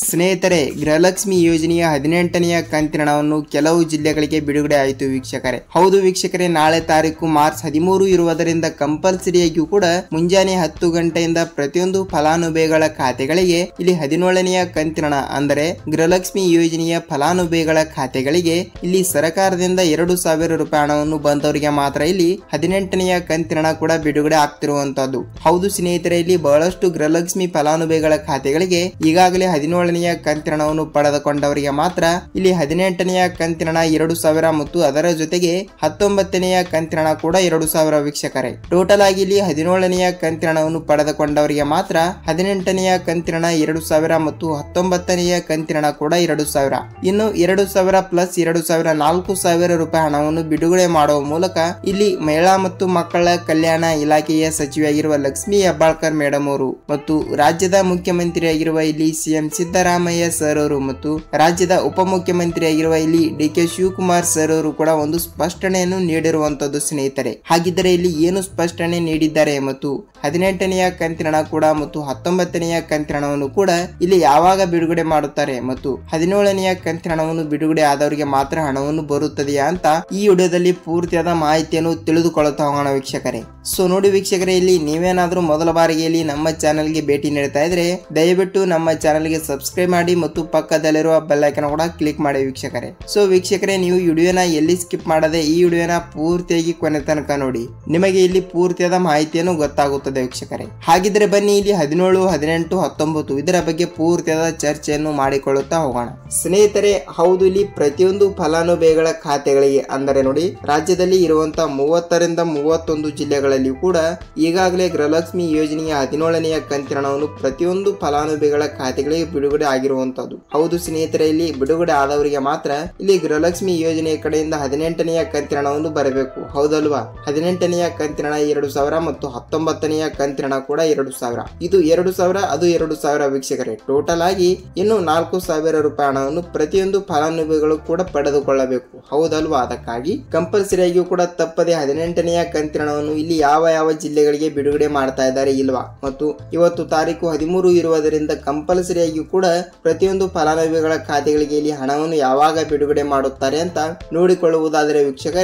ಸ್ನೇಹಿತರೆ, ಗೃಹಲಕ್ಷ್ಮಿ ಯೋಜನೆಯ 18ನೆಯ ಕಂತಿನ ಹಣವನ್ನು ಕೆಲವು ಜಿಲ್ಲೆಗಳಿಗೆ ಬಿಡುಗಡೆ ಆಯಿತು ವೀಕ್ಷಕರೇ. ಹೌದು ವೀಕ್ಷಕರೇ, ನಾಳೆ ತಾರೀಕು ಮಾರ್ಚ್ 13 ಇರುವುದರಿಂದ ಕಂಪಲ್ಸರಿಯಾಗಿಯೂ ಕೂಡ ಮುಂಜಾನೆ 10 ಗಂಟೆಯಿಂದ ಪ್ರತಿಯೊಂದು ಫಲಾನುಭವಿಗಳ ಖಾತೆಗಳಿಗೆ ಇಲ್ಲಿ 17ನೆಯ ಕಂತಿನ ಹಣ ಅಂದರೆ ಗೃಹಲಕ್ಷ್ಮಿ ಯೋಜನೆಯ ಫಲಾನುಭವಿಗಳ ಖಾತೆಗಳಿಗೆ ಇಲ್ಲಿ ಸರ್ಕಾರದಿಂದ 2,000 ರೂಪಾಯಿ ಹಣವನ್ನು ಬಂದವರಿಗೆ ಮಾತ್ರ ಇಲ್ಲಿ 18ನೆಯ ಕಂತಿನ ಹಣ ಕೂಡ ಬಿಡುಗಡೆ ಆಗ್ತಿರುವಂತದ್ದು. ಹೌದು ಸ್ನೇಹಿತರೆ, ಇಲ್ಲಿ ಬಹಳಷ್ಟು ಗೃಹಲಕ್ಷ್ಮಿ ಫಲಾನುಭವಿಗಳ ಖಾತೆಗಳಿಗೆ ಈಗಾಗಲೇ 17ನೆಯ ಕಂತಿನ ಹಣವನ್ನು ಪಡೆದುಕೊಂಡವರಿಗೆ ಮಾತ್ರ ಇಲ್ಲಿ 18ನೆಯ ಕಂತಿನ ಹಣ 2,000 ಮತ್ತು ಅದರ ಜೊತೆಗೆ 19ನೆಯ ಕಂತಿನ ಹಣ ಕೂಡ 2,000 ವೀಕ್ಷಕರೇ. ಟೋಟಲ್ ಆಗಿ ಇಲ್ಲಿ 17ನೆಯ ಕಂತಿನ ಹಣವನ್ನು ಪಡೆದುಕೊಂಡವರಿಗೆ ಮಾತ್ರ 18ನೆಯ ಕಂತಿನ ಹಣ 2,000 ಮತ್ತು 19ನೆಯ ಕಂತಿನ ಹಣ ಕೂಡ 2,000. ಇನ್ನು 2,000 ಪ್ಲಸ್ 2,000 4,000 ರೂಪಾಯಿ ಹಣವನ್ನು ಬಿಡುಗಡೆ ಮಾಡುವ ಮೂಲಕ ಇಲ್ಲಿ ಮಹಿಳಾ ಮತ್ತು ಮಕ್ಕಳ ಕಲ್ಯಾಣ ಇಲಾಖೆಯ ಸಚಿವೆಯಾಗಿರುವ ಲಕ್ಷ್ಮೀ ಹೆಬ್ಬಾಳ್ಕರ್ ಮೇಡಮ್ ಅವರು ಮತ್ತು ರಾಜ್ಯದ ಮುಖ್ಯಮಂತ್ರಿಯಾಗಿರುವ ಇಲ್ಲಿ ಸಿಎಂ ಸಿದ್ದರಾಮಯ್ಯ ಸರ್ ಅವರು ಮತ್ತು ರಾಜ್ಯದ ಉಪಮುಖ್ಯಮಂತ್ರಿಯಾಗಿರುವ ಇಲ್ಲಿ ಡಿ.ಕೆ. ಶಿವಕುಮಾರ್ ಸರ್ ಅವರು ಕೂಡ ಒಂದು ಸ್ಪಷ್ಟನೆಯನ್ನು ನೀಡಿರುವಂತದ್ದು ಸ್ನೇಹಿತರೆ. ಹಾಗಿದ್ದರೆ ಇಲ್ಲಿ ಏನು ಸ್ಪಷ್ಟನೆ ನೀಡಿದ್ದಾರೆ ಮತ್ತು 18ನೆಯ ಕಂತಿನ ಹಣ ಕೂಡ ಮತ್ತು 19ನೆಯ ಕಂತಿನ ಹಣವನ್ನು ಕೂಡ ಇಲ್ಲಿ ಯಾವಾಗ ಬಿಡುಗಡೆ ಮಾಡುತ್ತಾರೆ ಮತ್ತು 17ನೆಯ ಕಂತಿನ ಹಣವನ್ನು ಬಿಡುಗಡೆ ಆದವರಿಗೆ ಮಾತ್ರ ಹಣವನ್ನು ಬರುತ್ತದೆಯಾ ಅಂತ ಈ ವಿಡಿಯೋದಲ್ಲಿ ಪೂರ್ತಿಯಾದ ಮಾಹಿತಿಯನ್ನು ತಿಳಿದುಕೊಳ್ಳುತ್ತಾ ಹೋಗೋಣ ವೀಕ್ಷಕರೇ. ಸೊ ನೋಡಿ ವೀಕ್ಷಕರೇ, ಇಲ್ಲಿ ನೀವೇನಾದ್ರೂ ಮೊದಲ ಬಾರಿಗೆ ಇಲ್ಲಿ ನಮ್ಮ ಚಾನೆಲ್ಗೆ ಭೇಟಿ ನೀಡ್ತಾ ಇದ್ರೆ ದಯವಿಟ್ಟು ನಮ್ಮ ಚಾನೆಲ್ಗೆ ಸಬ್ಸ್ಕ್ರೈಬ್ ಮಾಡಿ ಮತ್ತು ಪಕ್ಕದಲ್ಲಿರುವ ಬೆಲ್ ಐಕಾನ್ ಕೂಡ ಕ್ಲಿಕ್ ಮಾಡಿ ವೀಕ್ಷಕರೇ. ಸೊ ವೀಕ್ಷಕರೇ, ನೀವು ವಿಡಿಯೋನ ಎಲ್ಲಿ ಸ್ಕಿಪ್ ಮಾಡದೆ ಈ ವಿಡಿಯೋನ ಪೂರ್ತಿಯಾಗಿ ಕೊನೆ ತನಕ ನೋಡಿ, ನಿಮಗೆ ಇಲ್ಲಿ ಪೂರ್ತಿಯಾದ ಮಾಹಿತಿಯನ್ನು ಗೊತ್ತಾಗುತ್ತದೆ ವೀಕ್ಷಕರೇ. ಹಾಗಿದ್ರೆ ಬನ್ನಿ ಇಲ್ಲಿ 17, 18, 19 ಇದರ ಬಗ್ಗೆ ಪೂರ್ತಿಯಾದ ಚರ್ಚೆಯನ್ನು ಮಾಡಿಕೊಳ್ಳುತ್ತಾ ಹೋಗೋಣ ಸ್ನೇಹಿತರೆ. ಹೌದು, ಇಲ್ಲಿ ಪ್ರತಿಯೊಂದು ಫಲಾನುಭವಿಗಳ ಖಾತೆಗಳಿಗೆ ಅಂದರೆ ನೋಡಿ ರಾಜ್ಯದಲ್ಲಿ ಇರುವಂತಹ 30ರಿಂದ 31 ಜಿಲ್ಲೆಗಳಲ್ಲಿ ಕೂಡ ಈಗಾಗಲೇ ಗೃಹಲಕ್ಷ್ಮಿ ಯೋಜನೆಯ 17ನೆಯ ಕಂತಿನ ಹಣವನ್ನು ಪ್ರತಿಯೊಂದು ಫಲಾನುಭವಿಗಳ ಖಾತೆಗಳಿಗೆ ಬಿಡುಗಡೆ ಆಗಿರುವಂತದ್ದು. ಹೌದು ಸ್ನೇಹಿತರೆ, ಇಲ್ಲಿ ಬಿಡುಗಡೆ ಆದವರಿಗೆ ಮಾತ್ರ ಇಲ್ಲಿ ಗೃಹಲಕ್ಷ್ಮಿ ಯೋಜನೆಯ ಕಡೆಯಿಂದ 18ನೆಯ ಕಂತಿನ ಹಣವನ್ನು ಬರಬೇಕು. ಹೌದಲ್ವಾ? 18ನೆಯ ಕಂತಿನ ಹಣ 2,000 ಮತ್ತು 19ನೆಯ ಕಂತಿನ ಹಣ ಕೂಡ 2,000. ಇದು 2,000 ಅದು 2,000 ವೀಕ್ಷಕರೇ. ಟೋಟಲ್ ಆಗಿ ಇನ್ನು 4,000 ರೂಪಾಯಿ ಹಣವನ್ನು ಪ್ರತಿಯೊಂದು ಫಲಾನುಭವಿಗಳು ಕೂಡ ಪಡೆದುಕೊಳ್ಳಬೇಕು. ಹೌದಲ್ವಾ? ಅದಕ್ಕಾಗಿ ಕಂಪಲ್ಸರಿ ಆಗಿಯೂ ಕೂಡ ತಪ್ಪದೆ 18ನೆಯ ಕಂತಿನ ಹಣವನ್ನು ಇಲ್ಲಿ ಯಾವ ಯಾವ ಜಿಲ್ಲೆಗಳಿಗೆ ಬಿಡುಗಡೆ ಮಾಡ್ತಾ ಇದ್ದಾರೆ ಇಲ್ವಾ ಮತ್ತು ಇವತ್ತು ತಾರೀಕು 13 ಇರುವುದರಿಂದ ಕಂಪಲ್ಸರಿ ಆಗಿಯೂ ಕೂಡ ಪ್ರತಿಯೊಂದು ಫಲಾನುಭವಿಗಳ ಖಾತೆಗಳಿಗೆ ಇಲ್ಲಿ ಹಣವನ್ನು ಯಾವಾಗ ಬಿಡುಗಡೆ ಮಾಡುತ್ತಾರೆ ಅಂತ ನೋಡಿಕೊಳ್ಳುವುದಾದರೆ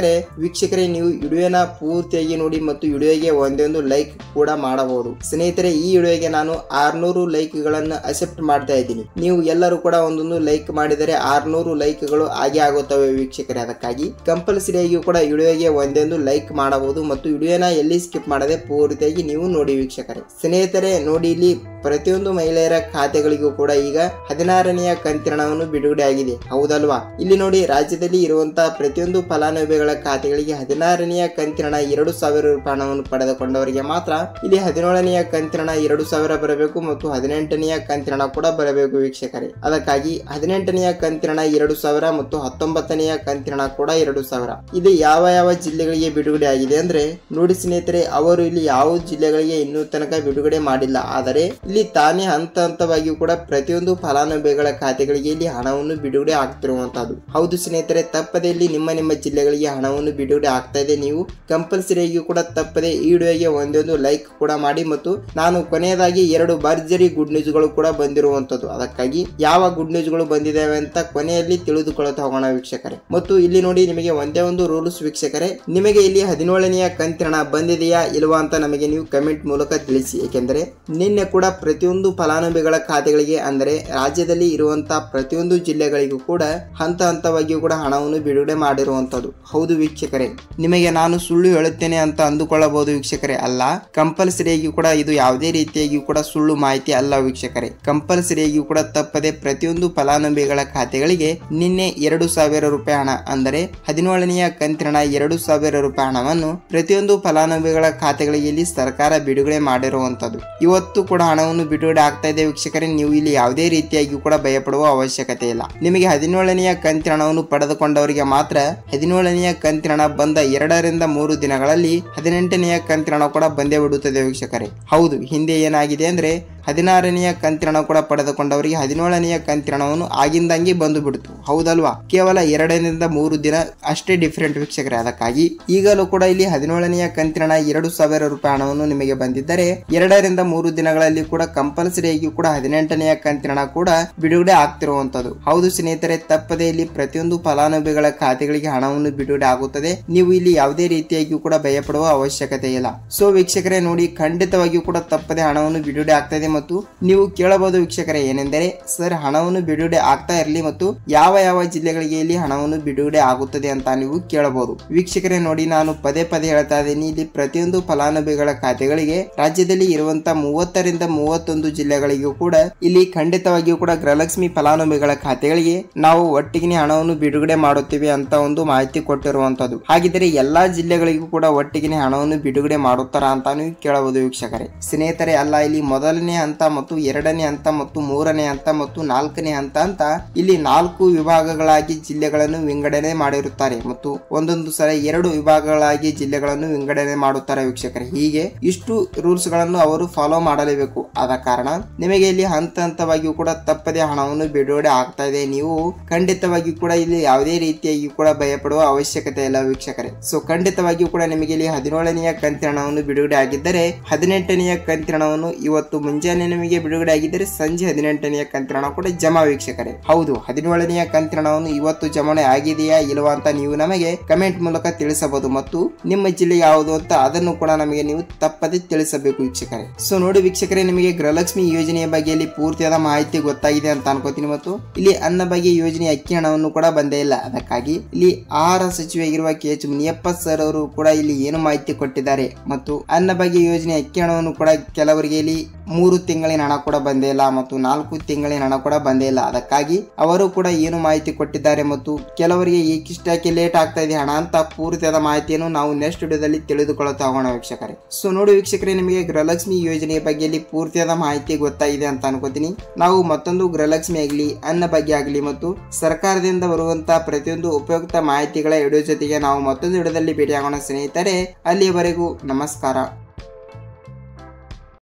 ವೀಕ್ಷಕರೇ ನೀವು ವಿಡಿಯೋನ ಪೂರ್ತಿಯಾಗಿ ನೋಡಿ ಮತ್ತು ವಿಡಿಯೋಗೆ ಒಂದೊಂದು ಲೈಕ್ ಕೂಡ ಮಾಡಬಹುದು ಸ್ನೇಹಿತರೆ. ಈ ವಿಡಿಯೋಗೆ ನಾನು 600 ಲೈಕ್ ಗಳನ್ನು ಅಕ್ಸೆಪ್ಟ್ ಮಾಡ್ತಾ ಇದ್ದೀನಿ. ನೀವು ಎಲ್ಲರೂ ಕೂಡ ಒಂದೊಂದು ಲೈಕ್ ಮಾಡಿದರೆ 600 ಲೈಕ್ ಗಳು ಆಗೇ ಆಗುತ್ತವೆ ವೀಕ್ಷಕರೇ. ಅದಕ್ಕಾಗಿ ಕಂಪಲ್ಸರಿ ಆಗಿಯೂ ಕೂಡ ವಿಡಿಯೋಗೆ ಒಂದೊಂದು ಲೈಕ್ ಮಾಡಬಹುದು ಮತ್ತು ವಿಡಿಯೋನ ಎಲ್ಲಿ ಸ್ಕಿಪ್ ಮಾಡದೆ ಪೂರ್ತಿಯಾಗಿ ನೀವು ನೋಡಿ ವೀಕ್ಷಕರೇ. ಸ್ನೇಹಿತರೆ ನೋಡಿ, ಇಲ್ಲಿ ಪ್ರತಿಯೊಂದು ಮಹಿಳೆಯರ ಖಾತೆಗಳಿಗೂ ಕೂಡ ಈಗ 16ನೆಯ ಕಂತಿನ ಹಣವನ್ನು ಬಿಡುಗಡೆ ಆಗಿದೆ. ಹೌದಲ್ವಾ? ಇಲ್ಲಿ ನೋಡಿ ರಾಜ್ಯದಲ್ಲಿ ಇರುವಂತಹ ಪ್ರತಿಯೊಂದು ಫಲಾನುಭವಿಗಳ ಖಾತೆಗಳಿಗೆ 16ನೆಯ ಕಂತಿನ ಹಣ 2,000 ರೂಪಾಯಿ ಹಣವನ್ನು ಪಡೆದುಕೊಂಡವರಿಗೆ ಮಾತ್ರ ಇಲ್ಲಿ 17ನೆಯ ಕಂತಿನ ಹಣ 2,000 ಬರಬೇಕು ಮತ್ತು 18ನೆಯ ಕಂತಿನ ಹಣ ಕೂಡ ಬರಬೇಕು ವೀಕ್ಷಕರೇ. ಅದಕ್ಕಾಗಿ 18ನೆಯ ಕಂತಿನ ಹಣ 2,000 ಮತ್ತು 19ನೆಯ ಕಂತಿನ ಹಣ ಕೂಡ 2,000. ಇದು ಯಾವ ಯಾವ ಜಿಲ್ಲೆಗಳಿಗೆ ಬಿಡುಗಡೆ ಆಗಿದೆ ಅಂದ್ರೆ ನೋಡಿ ಸ್ನೇಹಿತರೆ, ಅವರು ಇಲ್ಲಿ ಯಾವ ಜಿಲ್ಲೆಗಳಿಗೆ ಇನ್ನೂ ತನಕ ಬಿಡುಗಡೆ ಮಾಡಿಲ್ಲ. ಆದರೆ ಇಲ್ಲಿ ತಾನೇ ಹಂತವಾಗಿಯೂ ಕೂಡ ಪ್ರತಿಯೊಂದು ಫಲಾನುಭವಿಗಳ ಖಾತೆಗಳಿಗೆ ಇಲ್ಲಿ ಹಣವನ್ನು ಬಿಡುಗಡೆ ಆಗ್ತಿರುವಂತದ್ದು. ಹೌದು ಸ್ನೇಹಿತರೆ, ತಪ್ಪದೆ ಇಲ್ಲಿ ನಿಮ್ಮ ಜಿಲ್ಲೆಗಳಿಗೆ ಹಣವನ್ನು ಬಿಡುಗಡೆ ಆಗ್ತಾ ಇದೆ. ನೀವು ಕಂಪಲ್ಸರಿಯಾಗಿಯೂ ಕೂಡ ತಪ್ಪದೆ ಈ ವಿಡಿಯೋಗೆ ಒಂದೊಂದು ಲೈಕ್ ಕೂಡ ಮಾಡಿ ಮತ್ತು ನಾನು ಕೊನೆಯದಾಗಿ 2 ಭರ್ಜರಿ ಗುಡ್ ನ್ಯೂಸ್ ಗಳು ಕೂಡ ಬಂದಿರುವಂತದ್ದು. ಅದಕ್ಕಾಗಿ ಯಾವ ಗುಡ್ ನ್ಯೂಸ್ ಗಳು ಬಂದಿದ್ದಾವೆ ಅಂತ ಕೊನೆಯಲ್ಲಿ ತಿಳಿದುಕೊಳ್ಳುತ್ತಾ ಹೋಗೋಣ ವೀಕ್ಷಕರೇ. ಮತ್ತು ಇಲ್ಲಿ ನೋಡಿ ನಿಮಗೆ ಒಂದೇ ಒಂದು ರೂಲ್ಸ್ ವೀಕ್ಷಕರೇ, ನಿಮಗೆ ಇಲ್ಲಿ 17ನೆಯ ಕಂತಿನ ಹಣ ಬಂದಿದೆಯಾ ಇಲ್ವಾ ಅಂತ ನಮಗೆ ನೀವು ಕಮೆಂಟ್ ಮೂಲಕ ತಿಳಿಸಿ. ಏಕೆಂದರೆ ನಿನ್ನೆ ಕೂಡ ಪ್ರತಿಯೊಂದು ಫಲಾನುಭವಿಗಳ ಖಾತೆಗಳಿಗೆ ಅಂದರೆ ರಾಜ್ಯದಲ್ಲಿ ಇರುವಂತಹ ಪ್ರತಿಯೊಂದು ಜಿಲ್ಲೆಗಳಿಗೂ ಕೂಡ ಹಂತವಾಗಿಯೂ ಕೂಡ ಹಣವನ್ನು ಬಿಡುಗಡೆ ಮಾಡಿರುವಂತದ್ದು. ಹೌದು ವೀಕ್ಷಕರೇ, ನಿಮಗೆ ನಾನು ಸುಳ್ಳು ಹೇಳುತ್ತೇನೆ ಅಂತ ಅಂದುಕೊಳ್ಳಬಹುದು ವೀಕ್ಷಕರೇ. ಅಲ್ಲ, ಕಂಪಲ್ಸರಿಯಾಗಿಯೂ ಕೂಡ ಇದು ಯಾವುದೇ ರೀತಿಯಾಗಿಯೂ ಕೂಡ ಸುಳ್ಳು ಮಾಹಿತಿ ಅಲ್ಲ ವೀಕ್ಷಕರೇ. ಕಂಪಲ್ಸರಿಯಾಗಿಯೂ ಕೂಡ ತಪ್ಪದೆ ಪ್ರತಿಯೊಂದು ಫಲಾನುಭವಿಗಳ ಖಾತೆಗಳಿಗೆ ನಿನ್ನೆ 2,000 ರೂಪಾಯಿ ಹಣ ಅಂದರೆ 17ನೆಯ ಕಂತಿನ ಹಣ 2,000 ರೂಪಾಯಿ ಹಣವನ್ನು ಪ್ರತಿಯೊಂದು ಫಲಾನುಭವಿಗಳ ಖಾತೆಗಳಿಗೆ ಇಲ್ಲಿ ಸರ್ಕಾರ ಬಿಡುಗಡೆ ಮಾಡಿರುವಂತದ್ದು. ಇವತ್ತು ಕೂಡ ಹಣವನ್ನು ಬಿಡುಗಡೆ ಆಗ್ತಾ ಇದೆ ವೀಕ್ಷಕರೇ. ನೀವು ಇಲ್ಲಿ ಯಾವುದೇ ರೀತಿಯಾಗಿ ಕೂಡ ಭಯಪಡುವ ಅವಶ್ಯಕತೆ ಇಲ್ಲ. ನಿಮಗೆ 17ನೆಯ ಕಂತಿನ ಹಣವನ್ನು ಪಡೆದುಕೊಂಡವರಿಗೆ ಮಾತ್ರ 17ನೆಯ ಕಂತಿನ ಹಣ ಬಂದ 2 ರಿಂದ 3 ದಿನಗಳಲ್ಲಿ 18ನೆಯ ಕಂತಿನ ಹಣ ಕೂಡ ಬಂದೇ ಬಿಡುತ್ತದೆ ವೀಕ್ಷಕರೇ. ಹೌದು, ಹಿಂದೆ ಏನಾಗಿದೆ ಅಂದ್ರೆ 16ನೆಯ ಕಂತಿನ ಹಣ ಕೂಡ ಪಡೆದುಕೊಂಡವರಿಗೆ 17ನೆಯ ಕಂತಿನ ಹಣವನ್ನು ಆಗಿಂದಂಗೆ ಬಂದು ಬಿಡ್ತು, ಹೌದಲ್ವಾ? ಕೇವಲ 2ರಿಂದ 3 ದಿನ ಅಷ್ಟೇ ಡಿಫರೆಂಟ್ ವೀಕ್ಷಕರೇ. ಅದಕ್ಕಾಗಿ ಈಗಲೂ ಕೂಡ ಇಲ್ಲಿ 17ನೆಯ ಕಂತಿನ ಹಣ 2,000 ರೂಪಾಯಿ ಹಣವನ್ನು ನಿಮಗೆ ಬಂದಿದ್ದರೆ 2ರಿಂದ 3 ದಿನಗಳಲ್ಲಿ ಕೂಡ ಕಂಪಲ್ಸರಿಯಾಗಿ ಕೂಡ 18ನೆಯ ಕಂತಿನ ಹಣ ಕೂಡ ಬಿಡುಗಡೆ ಆಗ್ತಿರುವಂತದ್ದು. ಹೌದು ಸ್ನೇಹಿತರೆ, ತಪ್ಪದೇ ಇಲ್ಲಿ ಪ್ರತಿಯೊಂದು ಫಲಾನುಭವಿಗಳ ಖಾತೆಗಳಿಗೆ ಹಣವನ್ನು ಬಿಡುಗಡೆ ಆಗುತ್ತದೆ. ನೀವು ಇಲ್ಲಿ ಯಾವುದೇ ರೀತಿಯಾಗಿ ಕೂಡ ಭಯಪಡುವ ಅವಶ್ಯಕತೆ ಇಲ್ಲ. ಸೊ ವೀಕ್ಷಕರೇ ನೋಡಿ, ಖಂಡಿತವಾಗಿಯೂ ಕೂಡ ತಪ್ಪದೆ ಹಣವನ್ನು ಬಿಡುಗಡೆ ಆಗ್ತಾ ಇದೆ. ಮತ್ತು ನೀವು ಕೇಳಬಹುದು ವೀಕ್ಷಕರೇ, ಏನೆಂದರೆ ಸರ್ ಹಣವನ್ನು ಬಿಡುಗಡೆ ಆಗ್ತಾ ಇರಲಿ ಮತ್ತು ಯಾವ ಯಾವ ಜಿಲ್ಲೆಗಳಿಗೆ ಇಲ್ಲಿ ಹಣವನ್ನು ಬಿಡುಗಡೆ ಆಗುತ್ತದೆ ಅಂತ ನೀವು ಕೇಳಬಹುದು. ವೀಕ್ಷಕರೇ ನೋಡಿ, ನಾನು ಪದೇ ಪದೇ ಹೇಳ್ತಾ ಇದ್ದೀನಿ, ಇಲ್ಲಿ ಪ್ರತಿಯೊಂದು ಫಲಾನುಭವಿಗಳ ಖಾತೆಗಳಿಗೆ ರಾಜ್ಯದಲ್ಲಿ ಇರುವಂತಹ 30ರಿಂದ 31 ಜಿಲ್ಲೆಗಳಿಗೂ ಕೂಡ ಇಲ್ಲಿ ಖಂಡಿತವಾಗಿಯೂ ಕೂಡ ಗೃಹಲಕ್ಷ್ಮಿ ಫಲಾನುಭವಿಗಳ ಖಾತೆಗಳಿಗೆ ನಾವು ಒಟ್ಟಿಗೆ ಹಣವನ್ನು ಬಿಡುಗಡೆ ಮಾಡುತ್ತೇವೆ ಅಂತ ಒಂದು ಮಾಹಿತಿ ಕೊಟ್ಟಿರುವಂತದ್ದು. ಹಾಗಿದ್ರೆ ಎಲ್ಲಾ ಜಿಲ್ಲೆಗಳಿಗೂ ಕೂಡ ಒಟ್ಟಿಗೆ ಹಣವನ್ನು ಬಿಡುಗಡೆ ಮಾಡುತ್ತಾರಾ ಅಂತ ನೀವು ಕೇಳಬಹುದು ವೀಕ್ಷಕರೇ. ಸ್ನೇಹಿತರೆ ಅಲ್ಲ, ಇಲ್ಲಿ ಮೊದಲನೇ ಹಂತ ಮತ್ತು 2ನೇ ಹಂತ ಮತ್ತು 3ನೇ ಹಂತ ಮತ್ತು 4ನೇ ಹಂತ ಅಂತ ಇಲ್ಲಿ 4 ವಿಭಾಗಗಳಾಗಿ ಜಿಲ್ಲೆಗಳನ್ನು ವಿಂಗಡಣೆ ಮಾಡಿರುತ್ತಾರೆ ಮತ್ತು ಒಂದೊಂದು ಸಲ 2 ವಿಭಾಗಗಳಾಗಿ ಜಿಲ್ಲೆಗಳನ್ನು ವಿಂಗಡಣೆ ಮಾಡುತ್ತಾರೆ ವೀಕ್ಷಕರೇ. ಹೀಗೆ ಇಷ್ಟು ರೂಲ್ಸ್ ಗಳನ್ನು ಅವರು ಫಾಲೋ ಮಾಡಲೇಬೇಕು. ಆದ ಕಾರಣ ನಿಮಗೆ ಇಲ್ಲಿ ಹಂತ ಹಂತವಾಗಿಯೂ ಕೂಡ ತಪ್ಪದೆ ಹಣವನ್ನು ಬಿಡುಗಡೆ ಆಗ್ತಾ ಇದೆ. ನೀವು ಖಂಡಿತವಾಗಿಯೂ ಕೂಡ ಇಲ್ಲಿ ಯಾವುದೇ ರೀತಿಯಾಗಿ ಕೂಡ ಭಯಪಡುವ ಅವಶ್ಯಕತೆ ಇಲ್ಲ ವೀಕ್ಷಕರೇ. ಸೊ ಖಂಡಿತವಾಗಿಯೂ ಕೂಡ ನಿಮಗೆ ಇಲ್ಲಿ 17ನೆಯ ಕಂತಿನ ಹಣವನ್ನು ಬಿಡುಗಡೆ ಆಗಿದ್ದರೆ 18ನೆಯ ಕಂತಿನ ಹಣವನ್ನು ಇವತ್ತು ಮುಂಜಾನೆ ನಿಮಗೆ ಬಿಡುಗಡೆ ಆಗಿದ್ದರೆ ಸಂಜೆ 18ನೆಯ ಕಂತಿನ ಹಣ ಕೂಡ ಜಮಾ ವೀಕ್ಷಕರೇ. ಹೌದು, 17ನೆಯ ಕಂತಿನ ಹಣವನ್ನು ಇವತ್ತು ಜಮಾವಣೆ ಆಗಿದೆಯಾ ಇಲ್ವಾ ಅಂತ ನೀವು ನಮಗೆ ಕಮೆಂಟ್ ಮೂಲಕ ತಿಳಿಸಬಹುದು ಮತ್ತು ನಿಮ್ಮ ಜಿಲ್ಲೆ ಯಾವುದು ಅಂತ ಅದನ್ನು ಕೂಡ ನಮಗೆ ನೀವು ತಪ್ಪದೆ ತಿಳಿಸಬೇಕು ವೀಕ್ಷಕರೇ. ಸೊ ನೋಡಿ ವೀಕ್ಷಕರೇ, ನಿಮಗೆ ಗೃಹಲಕ್ಷ್ಮಿ ಯೋಜನೆಯ ಬಗ್ಗೆ ಇಲ್ಲಿ ಪೂರ್ತಿಯಾದ ಮಾಹಿತಿ ಗೊತ್ತಾಗಿದೆ ಅಂತ ಅನ್ಕೋತೀನಿ. ಮತ್ತು ಇಲ್ಲಿ ಅನ್ನಭಾಗ್ಯ ಯೋಜನೆ ಅಕ್ಕಿ ಹಣವನ್ನು ಕೂಡ ಬಂದೇ ಇಲ್ಲ. ಅದಕ್ಕಾಗಿ ಇಲ್ಲಿ ಆಹಾರ ಸಚಿವರಾಗಿರುವ KH ಮುನಿಯಪ್ಪ ಸರ್ ಅವರು ಕೂಡ ಇಲ್ಲಿ ಏನು ಮಾಹಿತಿ ಕೊಟ್ಟಿದ್ದಾರೆ ಮತ್ತು ಅನ್ನಭಾಗ್ಯ ಯೋಜನೆ ಅಕ್ಕಿ ಹಣವನ್ನು ಕೂಡ ಕೆಲವರಿಗೆ ಇಲ್ಲಿ 3 ತಿಂಗಳಿನ ಹಣ ಕೂಡ ಬಂದೇ ಇಲ್ಲ ಮತ್ತು 4 ತಿಂಗಳಿನ ಹಣ ಕೂಡ ಬಂದೇ ಇಲ್ಲ. ಅದಕ್ಕಾಗಿ ಅವರು ಕೂಡ ಏನು ಮಾಹಿತಿ ಕೊಟ್ಟಿದ್ದಾರೆ ಮತ್ತು ಕೆಲವರಿಗೆ ಏಕಿಷ್ಟಕ್ಕೆ ಲೇಟ್ ಆಗ್ತಾ ಇದೆ ಹಣ ಅಂತ ಪೂರ್ತಿಯಾದ ಮಾಹಿತಿಯನ್ನು ನಾವು ನೆಕ್ಸ್ಟ್ ವಿಡಿಯೋದಲ್ಲಿ ತಿಳಿದುಕೊಳ್ಳುತ್ತಾ ಹೋಗೋಣ ವೀಕ್ಷಕರೇ. ಸೊ ನೋಡಿ ವೀಕ್ಷಕರೇ, ನಿಮಗೆ ಗೃಹಲಕ್ಷ್ಮಿ ಯೋಜನೆಯ ಬಗ್ಗೆ ಇಲ್ಲಿ ಪೂರ್ತಿಯಾದ ಮಾಹಿತಿ ಗೊತ್ತಾಗಿದೆ ಅಂತ ಅನ್ಕೋತೀನಿ. ನಾವು ಮತ್ತೊಂದು ಗೃಹಲಕ್ಷ್ಮಿ ಆಗಲಿ ಅನ್ನಭಾಗ್ಯ ಆಗಲಿ ಮತ್ತು ಸರ್ಕಾರದಿಂದ ಬರುವಂತಹ ಪ್ರತಿಯೊಂದು ಉಪಯುಕ್ತ ಮಾಹಿತಿಗಳ ವಿಡಿಯೋ ಜೊತೆಗೆ ನಾವು ಮತ್ತೊಂದು ವಿಡಿಯೋದಲ್ಲಿ ಭೇಟಿಯಾಗೋಣ ಸ್ನೇಹಿತರೆ. ಅಲ್ಲಿಯವರೆಗೂ ನಮಸ್ಕಾರ.